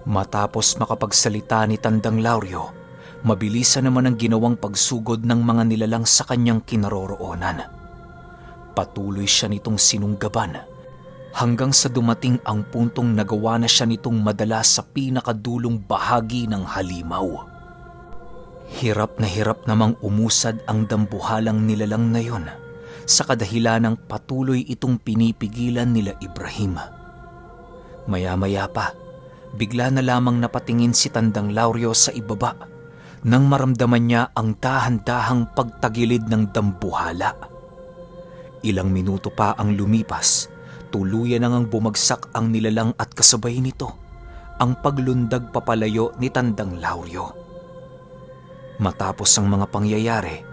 Matapos makapagsalita ni Tandang Lauryo, mabilisan naman ang ginawang pagsugod ng mga nilalang sa kanyang kinaroroonan. Patuloy siya nitong sinunggaban hanggang sa dumating ang puntong nagawa na siya nitong madala sa pinakadulong bahagi ng halimaw. Hirap namang umusad ang dambuhalang nilalang na yon sa kadahilanang patuloy itong pinipigilan nila Ibrahim. Maya-maya pa, bigla na lamang napatingin si Tandang Lauryo sa ibaba nang maramdaman niya ang dahan-dahang pagtagilid ng dambuhala. Ilang minuto pa ang lumipas, tuluyan nang bumagsak ang nilalang at kasabay nito ang paglundag papalayo ni Tandang Lauryo. Matapos ang mga pangyayari,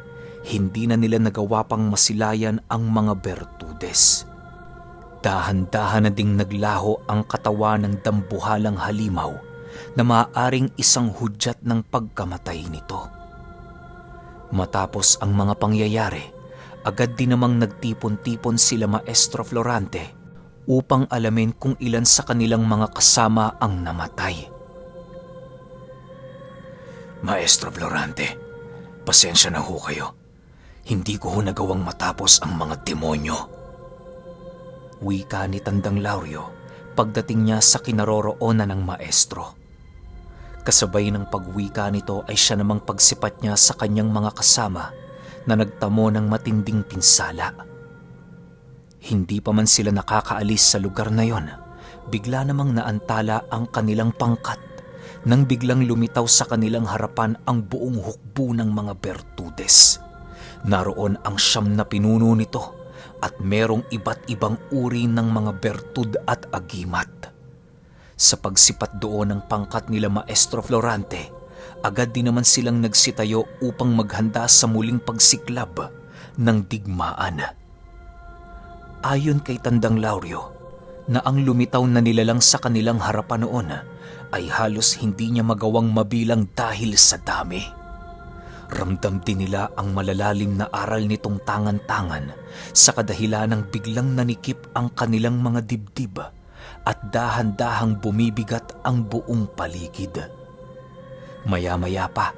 hindi na nila nagawa pang masilayan ang mga Bertudes. Dahan-dahan na ding naglaho ang katawan ng dambuhalang halimaw na maaaring isang hudyat ng pagkamatay nito. Matapos ang mga pangyayari, agad din namang nagtipon-tipon sila Maestro Florante upang alamin kung ilan sa kanilang mga kasama ang namatay. Maestro Florante, pasensya na ho kayo. Hindi ko ho nagawang matapos ang mga demonyo. Wika ni Tandang Lauryo pagdating niya sa kinaroroonan ng maestro. Kasabay ng pagwika nito ay siya namang pagsipat niya sa kanyang mga kasama na nagtamo ng matinding pinsala. Hindi pa man sila nakakaalis sa lugar na yon, bigla namang naantala ang kanilang pangkat nang biglang lumitaw sa kanilang harapan ang buong hukbo ng mga Bertudes. Naroon ang 9 na pinuno nito at merong iba't ibang uri ng mga bertud at agimat. Sa pagsipat doon ng pangkat nila Maestro Florante, agad din naman silang nagsitayo upang maghanda sa muling pagsiklab ng digmaan. Ayon kay Tandang Lauryo, na ang lumitaw na nilalang sa kanilang harapan noon ay halos hindi niya magawang mabilang dahil sa dami. Ramdam din nila ang malalalim na aral nitong tangan-tangan sa kadahilanang biglang nanikip ang kanilang mga dibdib at dahan-dahang bumibigat ang buong paligid. Maya-maya pa,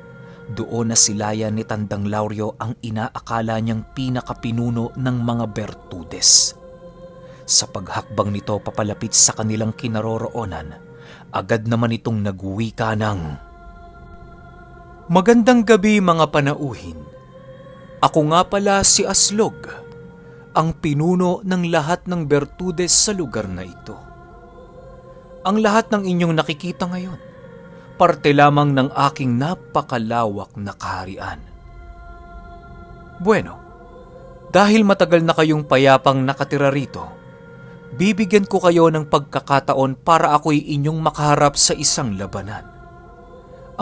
doon na silayan ni Tandang Lauryo ang inaakala niyang pinakapinuno ng mga Bertudes. Sa paghakbang nito papalapit sa kanilang kinaroroonan, agad naman itong nagwika ng, "Magandang gabi mga panauhin. Ako nga pala si Aslog, ang pinuno ng lahat ng Bertudes sa lugar na ito. Ang lahat ng inyong nakikita ngayon, parte lamang ng aking napakalawak na kaharian. Bueno, dahil matagal na kayong payapang nakatira rito, bibigyan ko kayo ng pagkakataon para ako'y inyong makaharap sa isang labanan.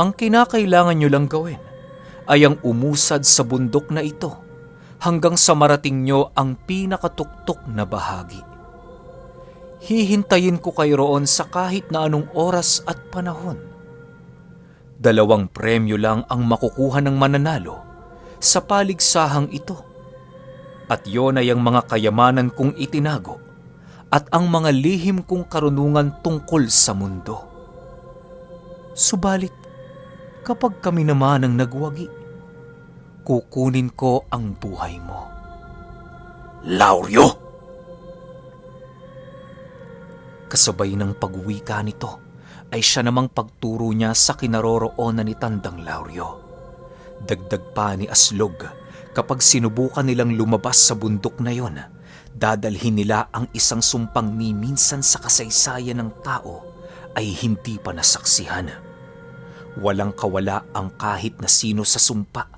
Ang kinakailangan nyo lang gawin ay ang umusad sa bundok na ito hanggang sa marating nyo ang pinakatuktok na bahagi. Hihintayin ko kayo roon sa kahit na anong oras at panahon. 2 premyo lang ang makukuha ng mananalo sa paligsahang ito. At yon ay ang mga kayamanan kong itinago at ang mga lihim kong karunungan tungkol sa mundo. Subalit, kapag kami naman ang nagwagi, kukunin ko ang buhay mo." "Lauryo!" Kasabay ng pagwika nito ay siya namang pagturo niya sa kinaroroonan ni Tandang Lauryo. Dagdag pa ni Aslog, kapag sinubukan nilang lumabas sa bundok na yon, dadalhin nila ang isang sumpang ni minsan sa kasaysayan ng tao ay hindi pa nasaksihan. Walang kawala ang kahit na sino sa sumpa,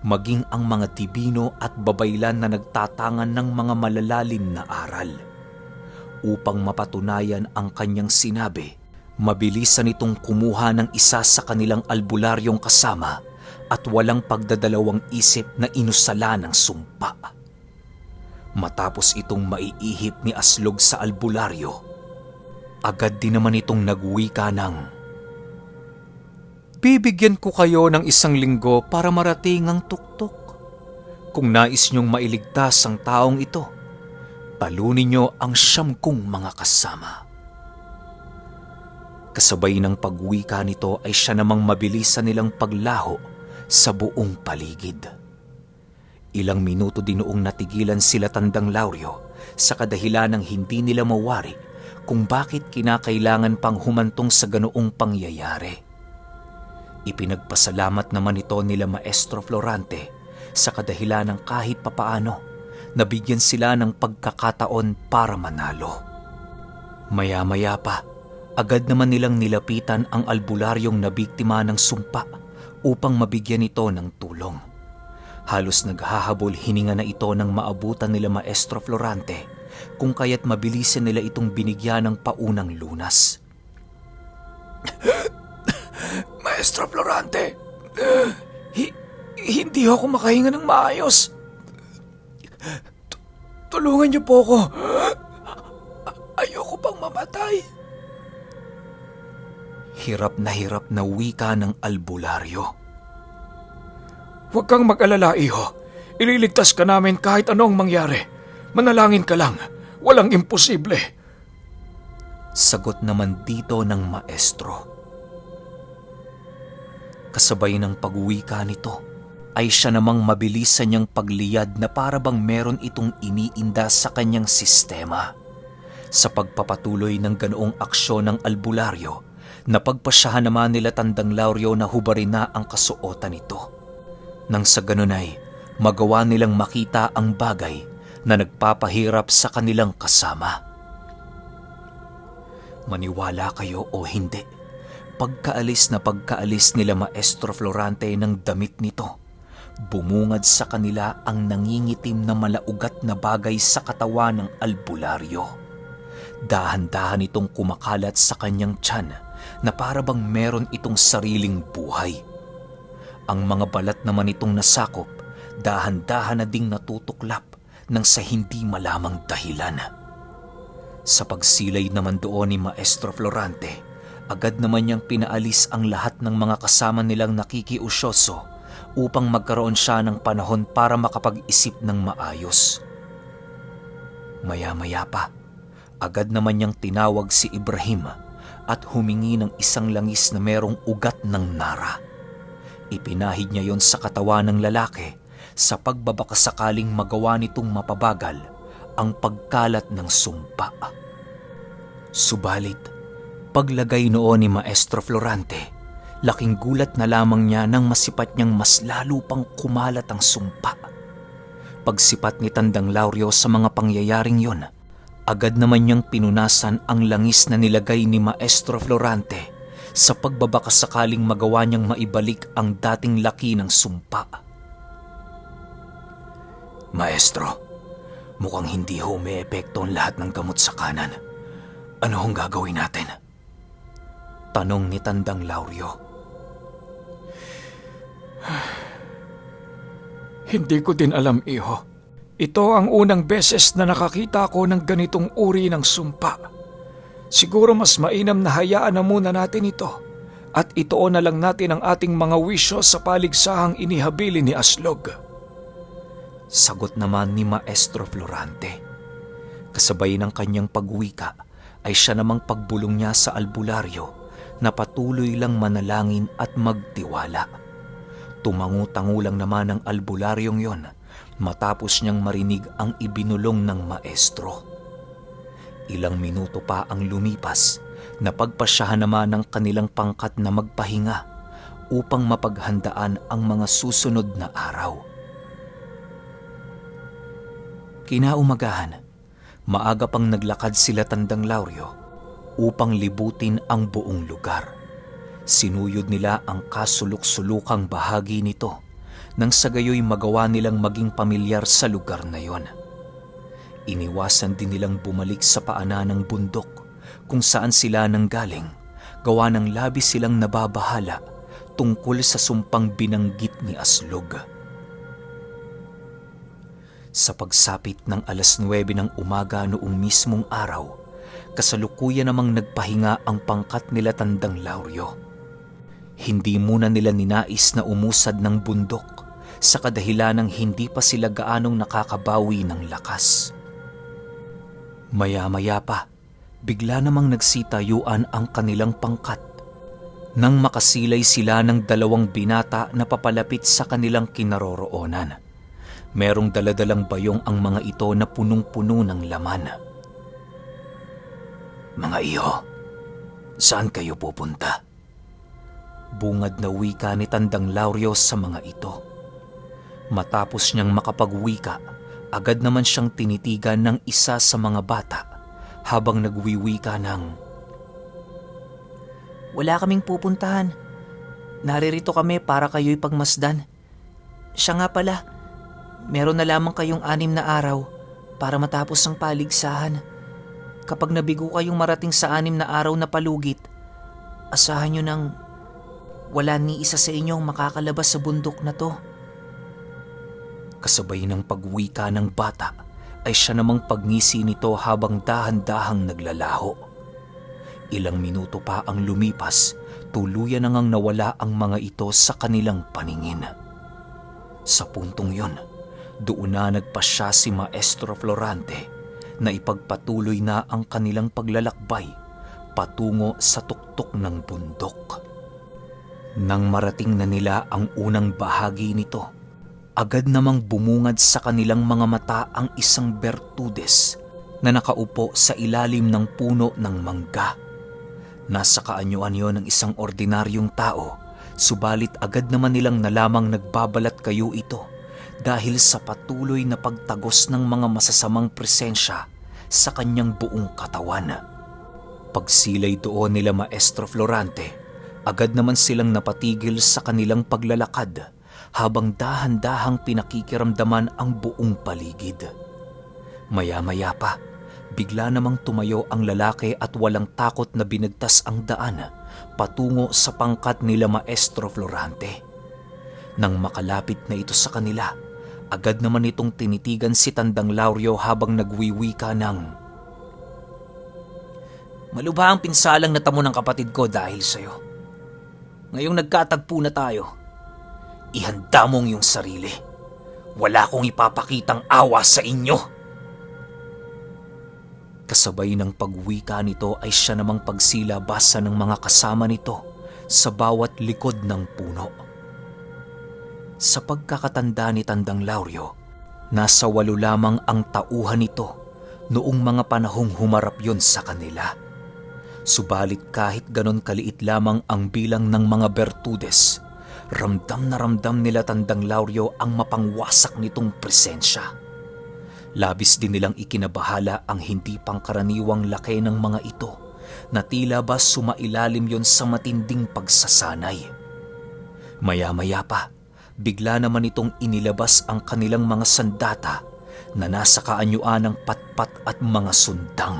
maging ang mga tibino at babaylan na nagtatangan ng mga malalalim na aral. Upang mapatunayan ang kanyang sinabi, mabilisan itong kumuha ng isa sa kanilang albularyong kasama at walang pagdadalawang isip na inusala ng sumpa. Matapos itong maiihip ni Aslog sa albularyo, agad din naman itong nagwika ng, "Bibigyan ko kayo ng 1 linggo para marating ang tuktok. Kung nais niyong mailigtas ang taong ito, talunin niyo ang 9 kong mga kasama." Kasabay ng pagwika nito ay siya namang mabilisan nilang paglaho sa buong paligid. Ilang minuto din noong natigilan sila Tandang Lauryo sa kadahilan ng hindi nila mawari kung bakit kinakailangan pang humantong sa ganoong pangyayari. Ipinagpasalamat naman ito nila Maestro Florante sa kadahilan ng kahit papaano nabigyan sila ng pagkakataon para manalo. Maya-maya pa, agad naman nilang nilapitan ang albularyong nabiktima ng sumpa upang mabigyan ito ng tulong. Halos naghahabol hininga na ito nang maabutan nila Maestro Florante kung kaya't mabilisan nila itong binigyan ng paunang lunas. Maestro Florante, hindi ako makahinga ng maayos. Tulungan niyo po ako. Ayoko pang mamatay. Hirap na wika ng albularyo. Huwag kang mag-alala, iho. Ililigtas ka namin kahit anong mangyari. Manalangin ka lang. Walang imposible. Sagot naman dito ng maestro. Kasabay ng pagwika nito, ay siya namang mabilisan niyang pagliyad na para bang meron itong iniinda sa kanyang sistema. Sa pagpapatuloy ng ganoong aksyon ng albularyo, napagpasyahan naman nila Tandang Lauryo na hubarin na ang kasuotan nito. Nang sa ganun ay magawa nilang makita ang bagay na nagpapahirap sa kanilang kasama. Maniwala kayo o hindi, pagkaalis nila Maestro Florante ng damit nito, bumungad sa kanila ang nangingitim na malaugat na bagay sa katawan ng albularyo. Dahan-dahan itong kumakalat sa kanyang tiyan na para bang meron itong sariling buhay. Ang mga balat naman itong nasakop, dahan-dahan na ding natutuklap nang sa hindi malamang dahilan. Sa pagsilay naman doon ni Maestro Florante, agad naman niyang pinaalis ang lahat ng mga kasama nilang nakikiusyoso upang magkaroon siya ng panahon para makapag-isip ng maayos. Maya-maya pa, agad naman niyang tinawag si Ibrahim at humingi ng isang langis na merong ugat ng nara. Ipinahid niya yon sa katawan ng lalaki sa pagbabakasakaling magawa nitong mapabagal ang pagkalat ng sumpa. Subalit, paglagay noon ni Maestro Florante, laking gulat na lamang niya nang masipat niyang mas lalo pang kumalat ang sumpa. Pagsipat ni Tandang Lauryo sa mga pangyayaring yon, agad naman niyang pinunasan ang langis na nilagay ni Maestro Florante sa pagbabakasakaling magawa niyang maibalik ang dating laki ng sumpa. Maestro, mukhang hindi ho may epekto ang lahat ng gamot sa kanan. Ano hong gagawin natin? Tanong ni Tandang Lauryo. Hindi ko din alam, iho. Ito ang unang beses na nakakita ko ng ganitong uri ng sumpa. Siguro mas mainam na hayaan na muna natin ito at ituon na lang natin ang ating mga wisyo sa paligsahang inihabili ni Aslog. Sagot naman ni Maestro Florante. Kasabay ng kanyang pagwika ay siya namang pagbulong niya sa albularyo na patuloy lang manalangin at magtiwala. Tumangu-tangu lang naman ang albularyong yon matapos niyang marinig ang ibinulong ng maestro. Ilang minuto pa ang lumipas na pagpasyahan naman ng kanilang pangkat na magpahinga upang mapaghandaan ang mga susunod na araw. Kinaumagahan, maaga pang naglakad sila Tandang Lauryo upang libutin ang buong lugar. Sinuyod nila ang kasulok-sulukang bahagi nito nang sa gayoy magawa nilang maging pamilyar sa lugar na yon. Iniwasan din nilang bumalik sa paanan ng bundok kung saan sila nanggaling, gawa ng labis silang nababahala tungkol sa sumpang binanggit ni Aslog. Sa pagsapit ng 9:00 ng umaga noong mismong araw, kasalukuyan namang nagpahinga ang pangkat nila Tandang Lauryo. Hindi muna nila ninais na umusad ng bundok sa kadahilanang hindi pa sila gaanong nakakabawi ng lakas. Maya-maya pa, bigla namang nagsitayuan ang kanilang pangkat. Nang makasilay sila ng dalawang binata na papalapit sa kanilang kinaroroonan. Merong daladalang bayong ang mga ito na punong-puno ng laman. "Mga iyo, saan kayo pupunta?" Bungad na wika ni Tandang Lauryo sa mga ito. Matapos niyang makapagwika, agad naman siyang tinitigan ng isa sa mga bata habang nagwiwika ng, "Wala kaming pupuntahan. Naririto kami para kayo'y pagmasdan. Siya nga pala, meron na lamang kayong 6 na araw para matapos ang paligsahan. Kapag nabigo kayong marating sa 6 na araw na palugit, asahan nyo nang wala ni isa sa inyong makakalabas sa bundok na to." Kasabay ng pagwika ng bata ay siya namang pagngisi nito habang dahan-dahang naglalaho. Ilang minuto pa ang lumipas, tuluyan na ngang nawala ang mga ito sa kanilang paningin. Sa puntong yon, doon na nagpasya si Maestro Florante na ipagpatuloy na ang kanilang paglalakbay patungo sa tuktok ng bundok. Nang marating na nila ang unang bahagi nito, agad namang bumungad sa kanilang mga mata ang isang Bertudes na nakaupo sa ilalim ng puno ng mangga. Nasa kaanyuan yon ng isang ordinaryong tao, subalit agad naman nilang nalamang nagbabalat kayo ito dahil sa patuloy na pagtagos ng mga masasamang presensya sa kanyang buong katawan. Pagsilay doon nila Maestro Florante, agad naman silang napatigil sa kanilang paglalakad habang dahan-dahang pinakikiramdaman ang buong paligid. Maya-maya pa, bigla namang tumayo ang lalaki at walang takot na binagtas ang daan patungo sa pangkat nila Maestro Florante. Nang makalapit na ito sa kanila, agad naman itong tinitigan si Tandang Lauryo habang nagwiwika ng, "Malubha ang pinsalang natamo ng kapatid ko dahil sa'yo. Ngayong nagkatagpo na tayo, ihanda mong iyong sarili. Wala akong ipapakitang awa sa inyo." Kasabay ng pagwika nito ay siya namang pagsilabasa ng mga kasama nito sa bawat likod ng puno. Sa pagkakatanda ni Tandang Lauryo, nasa 8 lamang ang tauhan nito noong mga panahong humarap yon sa kanila. Subalit kahit ganon kaliit lamang ang bilang ng mga Bertudes, ramdam na ramdam nila Tandang Lauryo ang mapangwasak nitong presensya. Labis din nilang ikinabahala ang hindi pangkaraniwang laki ng mga ito na tila ba sumailalim yon sa matinding pagsasanay. Maya-maya pa, bigla naman itong inilabas ang kanilang mga sandata na nasa kaanyuan ng patpat at mga sundang.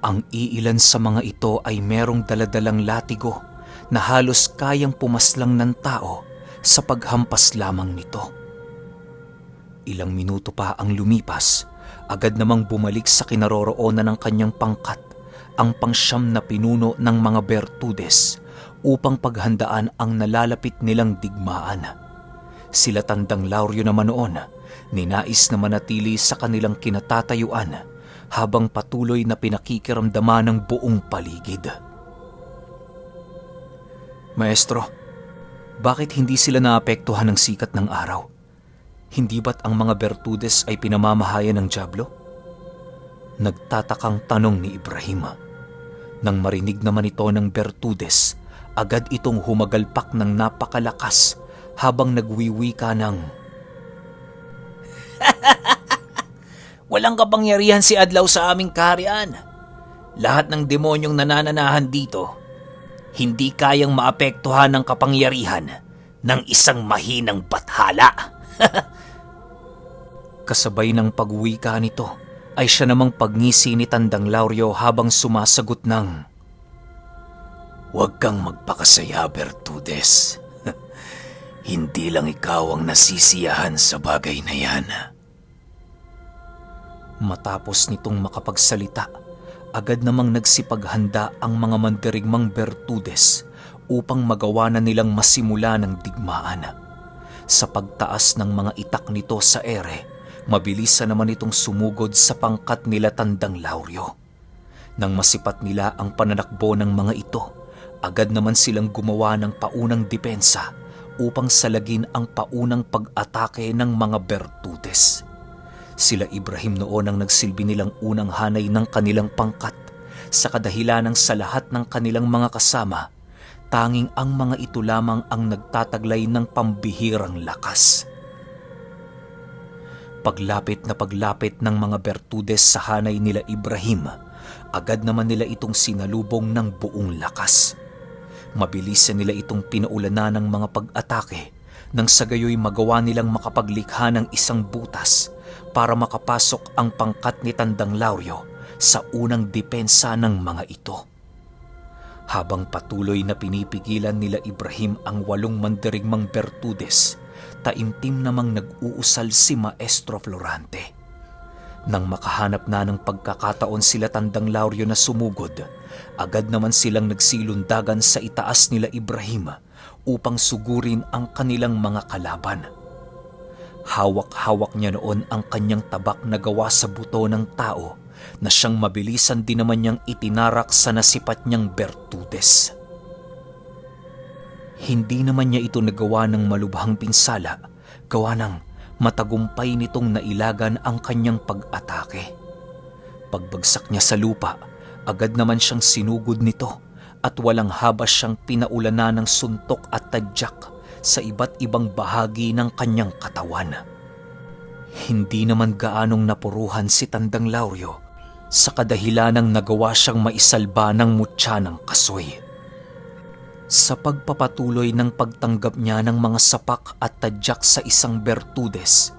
Ang iilan sa mga ito ay merong daladalang latigo na halos kayang pumaslang ng tao sa paghampas lamang nito. Ilang minuto pa ang lumipas, agad namang bumalik sa kinaroroonan ng kanyang pangkat ang pangsyam na pinuno ng mga Bertudes upang paghandaan ang nalalapit nilang digmaan. Sila Tandang Lauryo naman noon, ninais na manatili sa kanilang kinatatayuan habang patuloy na pinakikiramdaman ng buong paligid. "Maestro, bakit hindi sila naapektuhan ng sikat ng araw? Hindi ba't ang mga Bertudes ay pinamamahayan ng dyablo?" Nagtatakang tanong ni Ibrahim. Nang marinig naman ito ng Bertudes, agad itong humagalpak ng napakalakas habang nagwiwika ng, "Walang kapangyarihan si Adlaw sa aming kaharian. Lahat ng demonyong nanananahan dito, hindi kayang maapektuhan ng kapangyarihan ng isang mahinang bathala." Kasabay ng pagwika nito ay siya namang pagngisi ni Tandang Lauryo habang sumasagot ng, "Huwag kang magpakasaya, Bertudes. Hindi lang ikaw ang nasisiyahan sa bagay na yan." Matapos nitong makapagsalita, agad namang nagsipaghanda ang mga mandirigmang Bertudes upang magawa na nilang masimula ng digmaan. Sa pagtaas ng mga itak nito sa ere, mabilis na naman itong sumugod sa pangkat nila Tandang Lauryo. Nang masipat nila ang pananakbo ng mga ito, agad naman silang gumawa ng paunang depensa upang salagin ang paunang pag-atake ng mga Bertudes. Sila Ibrahim noon ang nagsilbi nilang unang hanay ng kanilang pangkat, sa kadahilanang sa lahat ng kanilang mga kasama, tanging ang mga ito lamang ang nagtataglay ng pambihirang lakas. Paglapit ng mga Bertudes sa hanay nila Ibrahim, agad naman nila itong sinalubong ng buong lakas. Mabilis nila itong pinaulanan ng mga pag-atake nang sa gayoy magawa nilang makapaglikha ng isang butas para makapasok ang pangkat ni Tandang Lauryo sa unang depensa ng mga ito. Habang patuloy na pinipigilan nila Ibrahim ang 8 mandirigmang Bertudes, taimtim namang nag-uusal si Maestro Florante. Nang makahanap na ng pagkakataon sila Tandang Lauryo na sumugod, agad naman silang nagsilundagan sa itaas nila Ibrahim upang sugurin ang kanilang mga kalaban. Hawak-hawak niya noon ang kanyang tabak na gawa sa buto ng tao na siyang mabilisan din naman niyang itinarak sa nasipat niyang Bertudes. Hindi naman niya ito nagawa ng malubhang pinsala, gawa ng matagumpay nitong nailagan ang kanyang pag-atake. Pagbagsak niya sa lupa, agad naman siyang sinugod nito at walang habas siyang pinaulanan ng suntok at tadyak sa iba't ibang bahagi ng kanyang katawan. Hindi naman gaanong napuruhan si Tandang Lauryo sa kadahilanang nagawa siyang maisalba ng mutya ng kasoy. Sa pagpapatuloy ng pagtanggap niya ng mga sapak at tadyak sa isang Bertudes,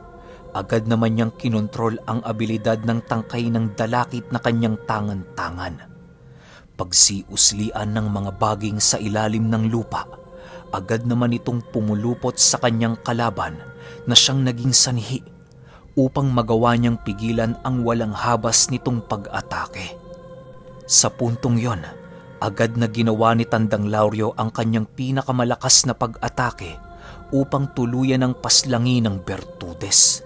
agad naman niyang kinontrol ang abilidad ng tangkay ng dalakit na kanyang tangan-tangan. Pagsiuslian ng mga baging sa ilalim ng lupa, agad naman itong pumulupot sa kanyang kalaban na siyang naging sanhi upang magawa niyang pigilan ang walang habas nitong pag-atake. Sa puntong yon, agad na ginawa ni Tandang Lauryo ang kanyang pinakamalakas na pag-atake upang tuluyan ng paslangin ng Bertudes.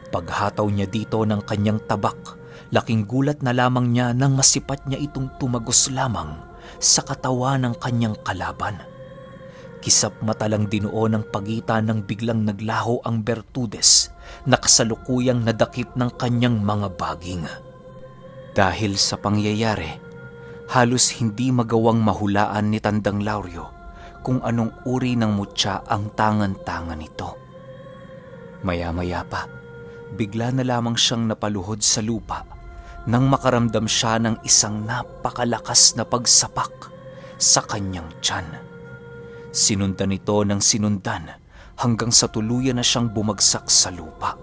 Paghataw niya dito ng kanyang tabak, laking gulat na lamang niya nang masipat niya itong tumagos lamang sa katawan ng kanyang kalaban. Kisap mata lang dinuon ang pagitan ng biglang naglaho ang Bertudes na kasalukuyang nadakip ng kanyang mga baging. Dahil sa pangyayari, halos hindi magawang mahulaan ni Tandang Lauryo kung anong uri ng mutya ang tangan-tangan nito. Maya-maya pa, bigla na lamang siyang napaluhod sa lupa nang makaramdam siya ng isang napakalakas na pagsapak sa kanyang tiyan. Sinundan ito ng sinundan hanggang sa tuluyan na siyang bumagsak sa lupa.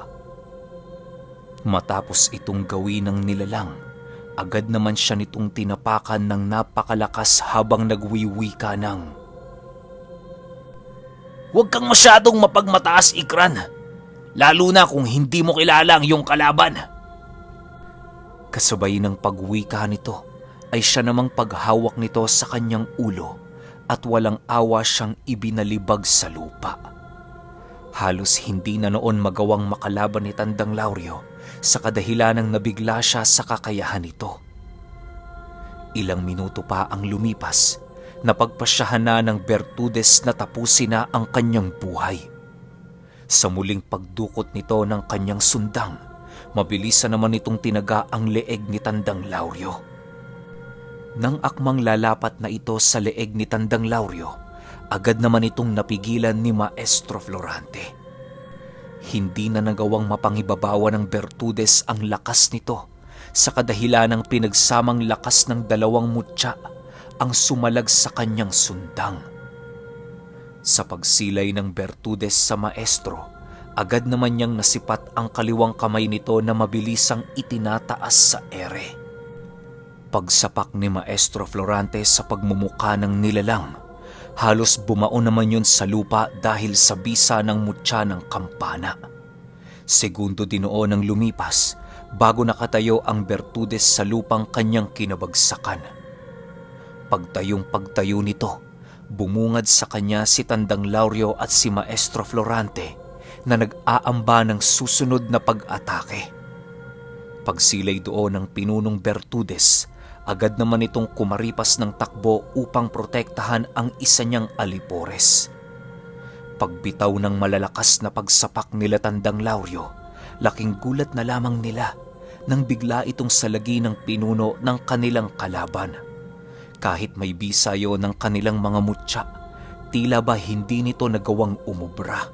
Matapos itong gawin ng nilalang, agad naman siya nitong tinapakan ng napakalakas habang nagwiwika ng, "Huwag kang masyadong mapagmataas, Ikran, lalo na kung hindi mo kilala ang iyong kalaban." Kasabay ng pagwika nito ay siya namang paghawak nito sa kanyang ulo at walang awa siyang ibinalibag sa lupa. Halos hindi na noon magawang makalaban ni Tandang Lauryo sa kadahilanang nabigla siya sa kakayahan nito. Ilang minuto pa ang lumipas, napagpasyahan na ng Bertudes na tapusin na ang kanyang buhay. Sa muling pagdukot nito ng kanyang sundang, mabilisan naman itong tinaga ang leeg ni Tandang Lauryo. Nang akmang lalapat na ito sa leeg ni Tandang Lauryo, agad naman itong napigilan ni Maestro Florante. Hindi na nagawang mapangibabawa ng Bertudes ang lakas nito sa kadahilanang pinagsamang lakas ng 2 mutya ang sumalag sa kanyang sundang. Sa pagsilay ng Bertudes sa Maestro, agad naman niyang nasipat ang kaliwang kamay nito na mabilisang itinataas sa ere. Pagsapak ni Maestro Florante sa pagmumuka ng nilalang, halos bumaon naman yun sa lupa dahil sa bisa ng mutya ng kampana. Segundo din noon ang lumipas bago nakatayo ang Bertudes sa lupang kanyang kinabagsakan. Pagtayo nito, bumungad sa kanya si Tandang Lauryo at si Maestro Florante na nag-aamba ng susunod na pag-atake. Pagsilay doon ng pinunong Bertudes, agad naman itong kumaripas ng takbo upang protektahan ang isa niyang alipores. Pagbitaw ng malalakas na pagsapak nila Tandang Lauryo, laking gulat na lamang nila nang bigla itong salagi ng pinuno ng kanilang kalaban. Kahit may bisayo ng kanilang mga mutya, tila ba hindi nito nagawang umubra.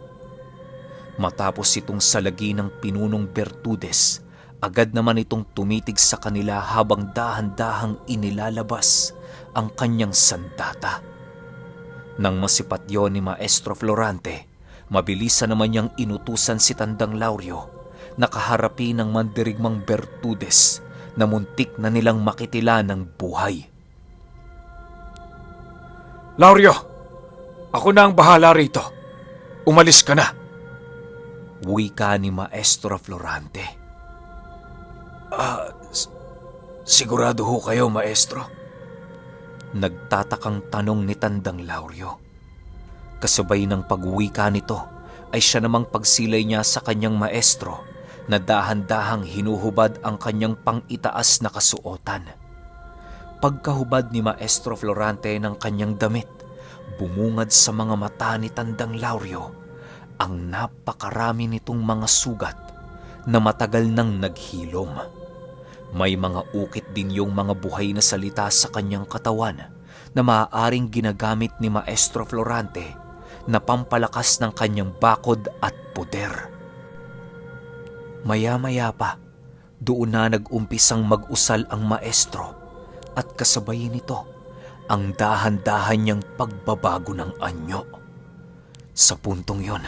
Matapos itong salagi ng pinunong Bertudes, agad naman itong tumitig sa kanila habang dahan-dahang inilalabas ang kanyang sandata. Nang masipat yon ni Maestro Florante, mabilisan naman niyang inutusan si Tandang Lauryo na kaharapin ng mandirigmang Bertudes na muntik na nilang makitila ng buhay. Lauryo, ako na ang bahala rito. Umalis ka na. Wika ni Maestro Florante. Sigurado ho kayo, Maestro? Nagtatakang tanong ni Tandang Lauryo. Kasabay ng pagwika nito ay siya namang pagsilay niya sa kanyang maestro na dahan-dahang hinuhubad ang kanyang pang-itaas na kasuotan. Pagkahubad ni Maestro Florante ng kanyang damit, bumungad sa mga mata ni Tandang Lauryo ang napakarami nitong mga sugat na matagal nang naghilom. May mga ukit din yung mga buhay na salita sa kanyang katawan na maaaring ginagamit ni Maestro Florante na pampalakas ng kanyang bakod at poder. Maya-maya pa, doon na nag-umpisang mag-usal ang maestro at kasabay nito ang dahan-dahan niyang pagbabago ng anyo. Sa puntong yon,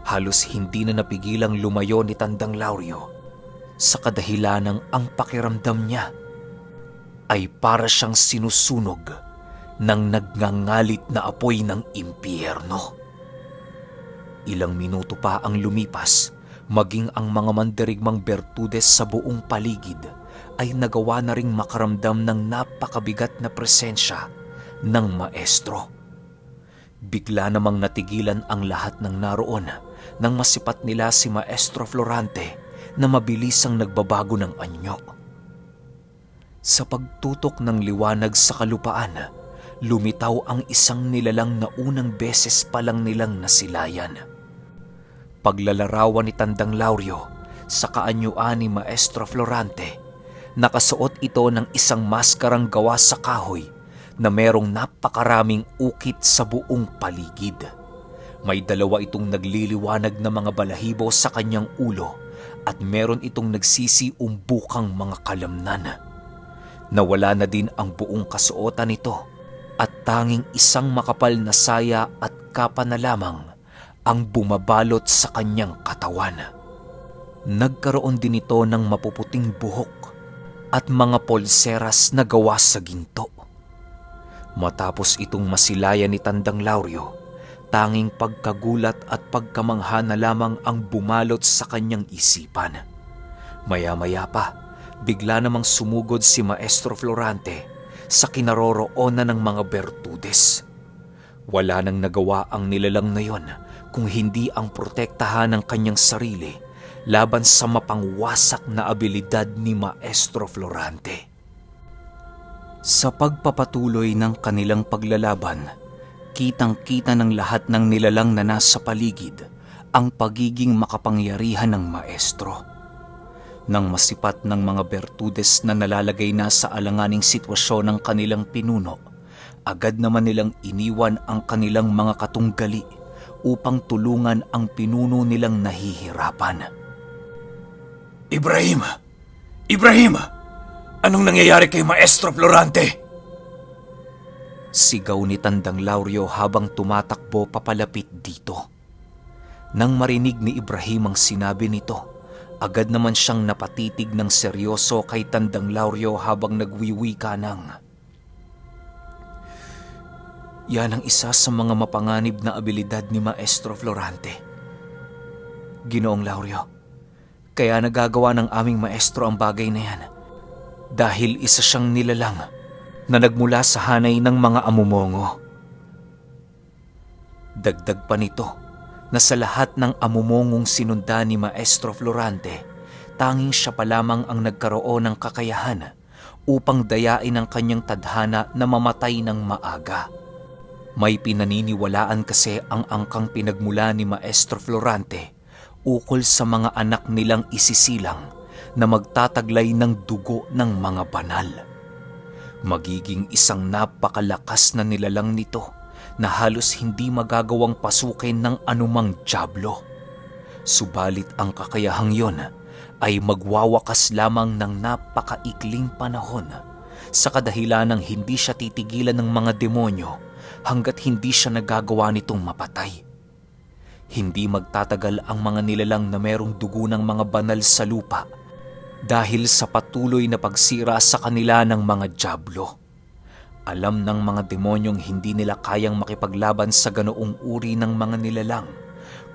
halos hindi na napigilang lumayo ni Tandang Lauryo sa kadahilanang ang pakiramdam niya ay para siyang sinusunog ng nagngangalit na apoy ng impyerno. Ilang minuto pa ang lumipas, maging ang mga mandirigmang Bertudes sa buong paligid ay nagawa na ring makaramdam ng napakabigat na presensya ng maestro. Bigla namang natigilan ang lahat ng naroon nang masipat nila si Maestro Florante na mabilisang nagbabago ng anyo. Sa pagtutok ng liwanag sa kalupaan, lumitaw ang isang nilalang na unang beses pa lang nilang nasilayan. Paglalarawan ni Tandang Lauryo sa kaanyuan ni Maestro Florante, nakasuot ito ng isang maskarang gawa sa kahoy na merong napakaraming ukit sa buong paligid. May dalawa itong nagliliwanag na mga balahibo sa kanyang ulo at meron itong nagsisiumbukang mga kalamnan. Nawala na din ang buong kasuotan nito at tanging isang makapal na saya at kapa na lamang ang bumabalot sa kanyang katawan. Nagkaroon din ito ng mapuputing buhok at mga polseras na gawa sa ginto. Matapos itong masilayan ni Tandang Lauryo, tanging pagkagulat at pagkamangha na lamang ang bumalot sa kanyang isipan. Maya-maya pa, bigla namang sumugod si Maestro Florante sa kinaroroonan ng mga Bertudes. Wala nang nagawa ang nilalang na yon kung hindi ang protektahan ng kanyang sarili laban sa mapangwasak na abilidad ni Maestro Florante. Sa pagpapatuloy ng kanilang paglalaban, kitang-kita ng lahat ng nilalang na nasa paligid ang pagiging makapangyarihan ng maestro. Nang masipat ng mga Bertudes na nalalagay na sa alanganing sitwasyon ng kanilang pinuno, agad naman nilang iniwan ang kanilang mga katunggali upang tulungan ang pinuno nilang nahihirapan. Ibrahim! Ibrahim! Anong nangyayari kay Maestro Florante? Sigaw ni Tandang Lauryo habang tumatakbo papalapit dito. Nang marinig ni Ibrahim ang sinabi nito, agad naman siyang napatitig ng seryoso kay Tandang Lauryo habang nagwiwika ng, "Yan ang isa sa mga mapanganib na abilidad ni Maestro Florante. Ginoong Lauryo, kaya nagagawa ng aming maestro ang bagay na yan dahil isa siyang nilalang na nagmula sa hanay ng mga amumongo." Dagdag pa nito na sa lahat ng amumongong sinunda ni Maestro Florante, tanging siya pa lamang ang nagkaroon ng kakayahan upang dayain ang kanyang tadhana na mamatay ng maaga. May pinaniniwalaan kasi ang angkang pinagmula ni Maestro Florante ukol sa mga anak nilang isisilang na magtataglay ng dugo ng mga banal. Magiging isang napakalakas na nilalang nito na halos hindi magagawang pasukin ng anumang dyablo. Subalit ang kakayahang yon ay magwawakas lamang ng napakaikling panahon sa kadahilanang hindi siya titigilan ng mga demonyo hanggat hindi siya nagagawa nitong mapatay. Hindi magtatagal ang mga nilalang na merong dugo ng mga banal sa lupa dahil sa patuloy na pagsira sa kanila ng mga dyablo. Alam ng mga demonyong hindi nila kayang makipaglaban sa ganoong uri ng mga nilalang,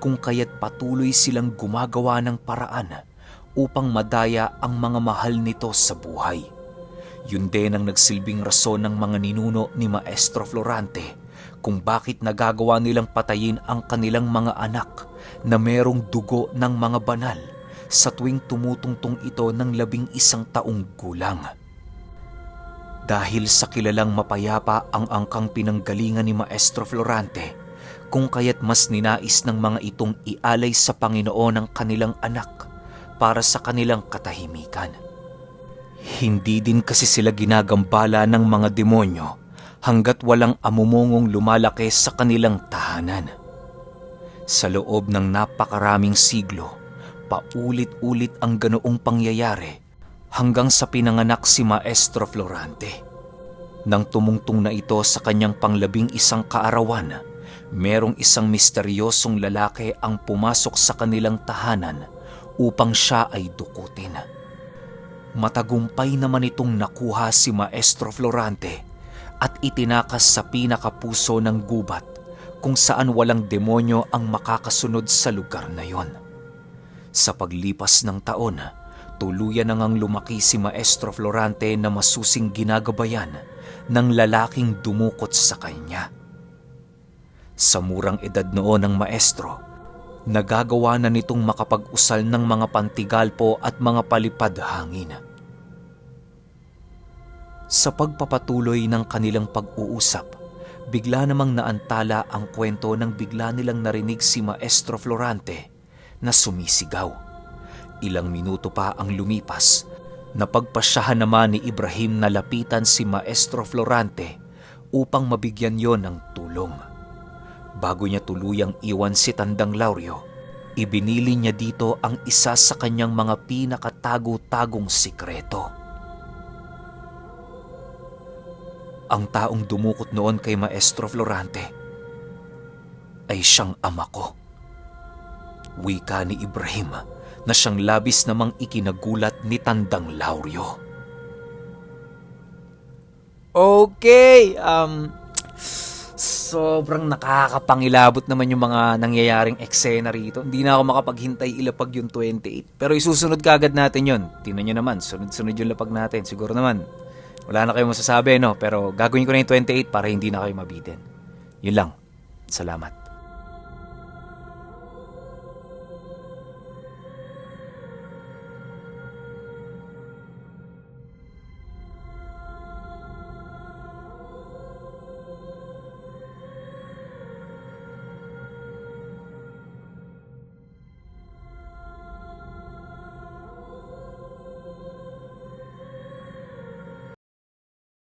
kung kaya't patuloy silang gumagawa ng paraan upang madaya ang mga mahal nito sa buhay. Yun din ang nagsilbing rason ng mga ninuno ni Maestro Florante kung bakit nagagawa nilang patayin ang kanilang mga anak na merong dugo ng mga banal sa tuwing tumutungtong ito ng 11 taong gulang. Dahil sa kilalang mapayapa ang angkang pinanggalingan ni Maestro Florante, kung kaya't mas ninais ng mga itong ialay sa Panginoon ang kanilang anak para sa kanilang katahimikan. Hindi din kasi sila ginagambala ng mga demonyo hanggat walang amumungong lumalaki sa kanilang tahanan. Sa loob ng napakaraming siglo, paulit-ulit ang ganoong pangyayari hanggang sa pinanganak si Maestro Florante. Nang tumungtong na ito sa kanyang pang-11 kaarawan, merong isang misteryosong lalaki ang pumasok sa kanilang tahanan upang siya ay dukutin. Matagumpay naman itong nakuha si Maestro Florante at itinakas sa pinakapuso ng gubat kung saan walang demonyo ang makakasunod sa lugar na yon. Sa paglipas ng taon, tuluyan na ngang lumaki si Maestro Florante na masusing ginagabayan ng lalaking dumukot sa kanya. Sa murang edad noon ng maestro, nagagawa na nitong makapag-usal ng mga pantigalpo at mga palipad hangin. Sa pagpapatuloy ng kanilang pag-uusap, bigla namang naantala ang kwento ng bigla nilang narinig si Maestro Florante na sumisigaw. Ilang minuto pa ang lumipas, napagpasyahan naman ni Ibrahim na lapitan si Maestro Florante upang mabigyan yon ng tulong. Bago niya tuluyang iwan si Tandang Lauryo, ibinili niya dito ang isa sa kanyang mga pinakatago-tagong sikreto. Ang taong dumukot noon kay Maestro Florante ay siyang ama ko. Wika ni Ibrahim na siyang labis namang ikinagulat ni Tandang Lauryo. Okay, sobrang nakakapangilabot naman yung mga nangyayaring eksena rito. Hindi na ako makapaghintay ilapag yung 28. Pero isusunod kagad natin yun. Tingnan nyo naman, sunod-sunod yung lapag natin. Siguro naman, wala na kayong masasabi, no? Pero gagawin ko na yung 28 para hindi na kayo mabitin. Yun lang. Salamat.